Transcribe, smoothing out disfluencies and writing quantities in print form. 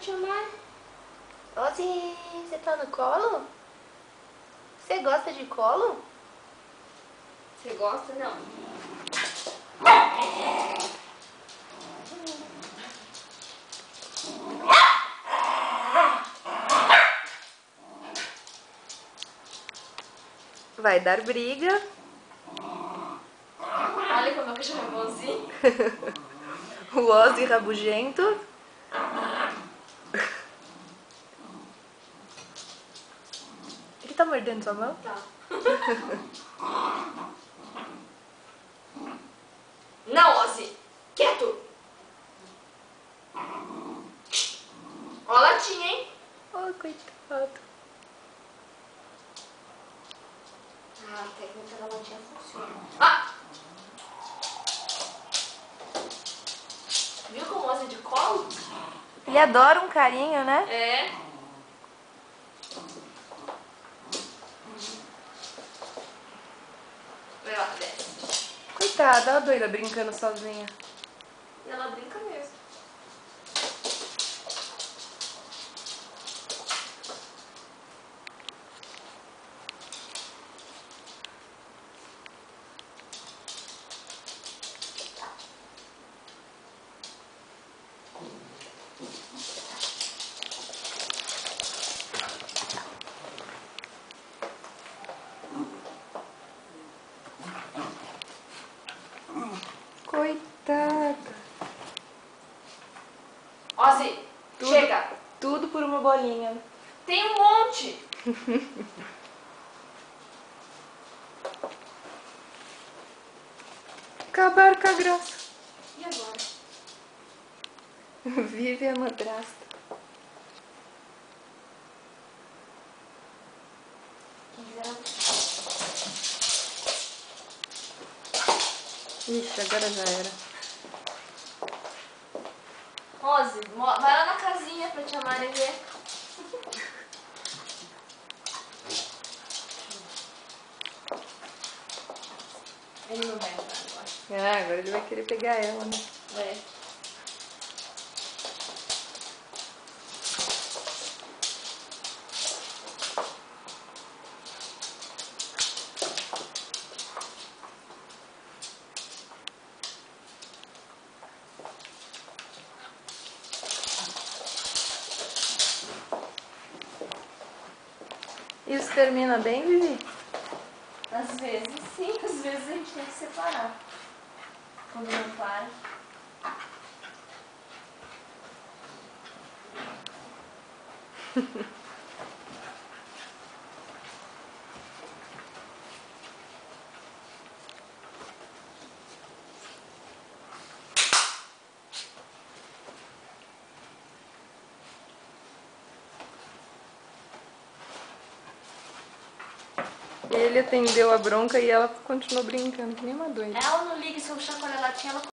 tia Mari. Ozzy, você tá no colo? Você gosta de colo? Você gosta, não? Vai dar briga. Olha como é que eu chamo bonzinho. O Ozzy rabugento. Ele tá mordendo sua mão? Tá. Não, Ozzy. Quieto. Ó a latinha, hein? Oh, coitado. Ah, a técnica da latinha funciona. Ah! Viu como o Ozzy é de colo? Ele adora um carinho, né? É. Vai lá, desce. Coitada, olha a doida brincando sozinha. E ela brinca mesmo. Coitada. Ozzy, chega. Tudo por uma bolinha. Tem um monte. Acabaram com a graça. E agora? Vive a madrasta. Ixi, agora já era. Ozzy, vai lá na casinha pra te amarem ver. Ele não vai entrar agora. Ah, agora ele vai querer pegar ela, né? É. Isso termina bem, Vivi? Às vezes sim, às vezes a gente tem que separar. Quando não para. Ele atendeu a bronca e ela continuou brincando, que nem uma doida. Ela não liga, se eu chacoalhar a latinha, ela